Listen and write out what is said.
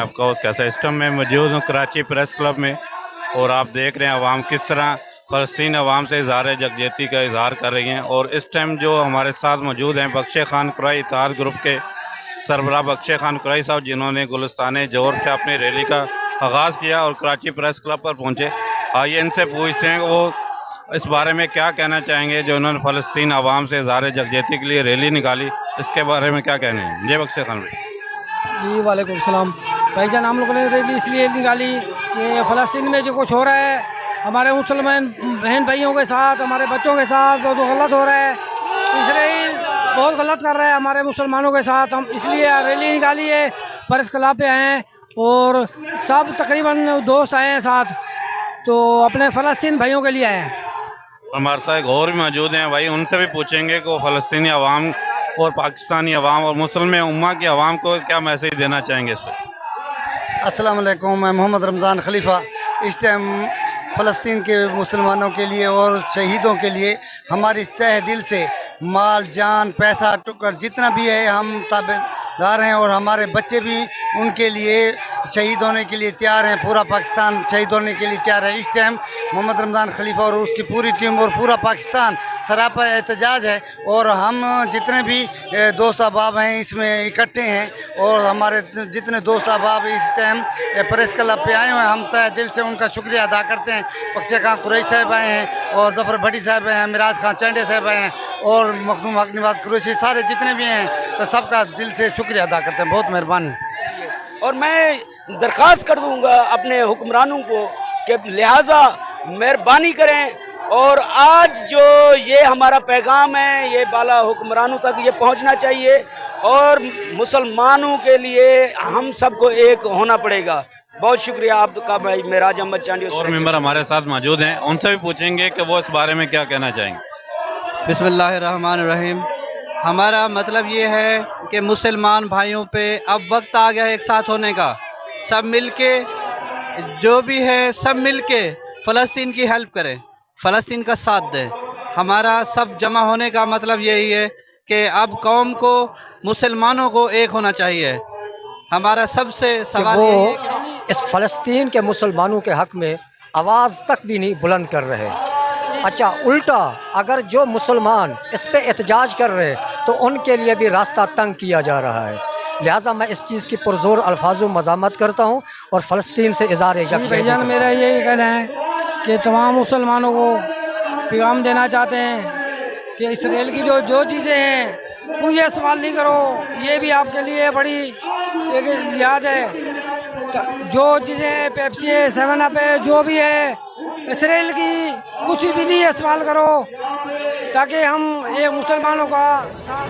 आपका उस कैसा इस टाइम मैं मौजूद हूँ कराची प्रेस क्लब में, और आप देख रहे हैं अवाम किस तरह फ़लस्तीन अवाम से इज़हार यकजहती का इज़हार कर रही हैं। और इस टाइम जो हमारे साथ मौजूद हैं बख्शे खान कुरैशी इत्तेहाद ग्रुप के सरबराह बख्शे खान कुरैशी साहब, जिन्होंने गुलिस्तान जोर से अपनी रैली का आगाज़ किया और कराची प्रेस क्लब पर पहुँचे। आइए इनसे पूछते हैं कि वो इस बारे में क्या कहना चाहेंगे, जो उन्होंने फ़लस्तीन अवाम से इज़हार यकजहती के लिए रैली निकाली, इसके बारे में क्या कहने हैं। जय बख्शे खान भाई। जी वालेकुम सलाम भाईजान। हम लोगों ने रैली इसलिए निकाली कि फ़लस्तीन में जो कुछ हो रहा है हमारे मुसलमान बहन भाइयों के साथ, हमारे बच्चों के साथ बहुत गलत हो रहा है। इसराइल बहुत गलत कर रहा है हमारे मुसलमानों के साथ। हम इसलिए रैली निकाली है, प्रेस क्लब पे आए हैं और सब तकरीबन दोस्त आए हैं साथ, तो अपने फ़लस्तीन भाइयों के लिए आए हैं। हमारे साथ एक और भी मौजूद हैं भाई, उनसे भी पूछेंगे कि वो फ़लस्तीनी अवाम और पाकिस्तानी अवाम और मुसलमान उम्मा की अवाम को क्या मैसेज देना चाहेंगे इस पर। अस्सलाम वालेकुम, मैं मोहम्मद रमज़ान खलीफा। इस टाइम फ़लस्तीन के मुसलमानों के लिए और शहीदों के लिए हमारी तहे दिल से माल जान पैसा टुकड़ जितना भी है हम ताबेदार हैं, और हमारे बच्चे भी उनके लिए शहीद होने के लिए तैयार हैं। पूरा पाकिस्तान शहीद होने के लिए तैयार है। इस टाइम मोहम्मद रमज़ान खलीफा और उसकी पूरी टीम और पूरा पाकिस्तान सरापा एहतजाज है, और हम जितने भी दोस्त अहबाब हैं इसमें इकट्ठे हैं, और हमारे जितने दोस्त अहबाब इस टाइम प्रेस क्लब पे आए हुए हैं, हम तहे दिल से उनका शुक्रिया अदा करते हैं। बख्शे खान कुरैशी साहब आए हैं, और ज़फ़र भट्टी साहब हैं, मिराज खान चंडे साहब आए हैं, और मखदूम हक निवाज़ कुरैशी, सारे जितने भी हैं तो सबका दिल से शुक्रिया अदा करते हैं। बहुत मेहरबानी। और मैं दरख्वास्त कर दूंगा अपने हुक्मरानों को कि लिहाजा मेहरबानी करें, और आज जो ये हमारा पैगाम है ये बाला हुक्मरानों तक ये पहुंचना चाहिए, और मुसलमानों के लिए हम सबको एक होना पड़ेगा। बहुत शुक्रिया आपका भाई मेराज अहमद चांडी। और मेंबर हमारे साथ मौजूद हैं, उनसे भी पूछेंगे कि वो इस बारे में क्या कहना चाहेंगे। बिस्मिल्लाहिर्रहमानिर्रहीम। हमारा मतलब ये है कि मुसलमान भाइयों पे अब वक्त आ गया है एक साथ होने का। सब मिलके जो भी है सब मिलके फ़लस्तीन की हेल्प करें, फ़लस्तीन का साथ दें। हमारा सब जमा होने का मतलब यही है कि अब कौम को, मुसलमानों को एक होना चाहिए। हमारा सबसे सवाल वो यही है कि इस फ़लस्तीन के मुसलमानों के हक़ में आवाज़ तक भी नहीं बुलंद कर रहे। अच्छा, उल्टा अगर जो मुसलमान इस पे एहतजाज कर रहे तो उनके लिए भी रास्ता तंग किया जा रहा है। लिहाजा मैं इस चीज़ की पुरज़ोर अल्फाजों मज़ामत करता हूँ और फ़लस्तीन से इज़हार भाईजान मेरा यही कहना है कि तमाम मुसलमानों को पैगाम देना चाहते हैं कि इसराइल की जो चीज़ें हैं कोई इस्तेमाल नहीं करो। ये भी आपके लिए बड़ी एक लिहाज है। जो चीज़ें पेप्सी है, 7 अप है, जो भी है इसराइल की कुछ भी नहीं इस्तेमाल करो, ताकि हम ये मुसलमानों का साथ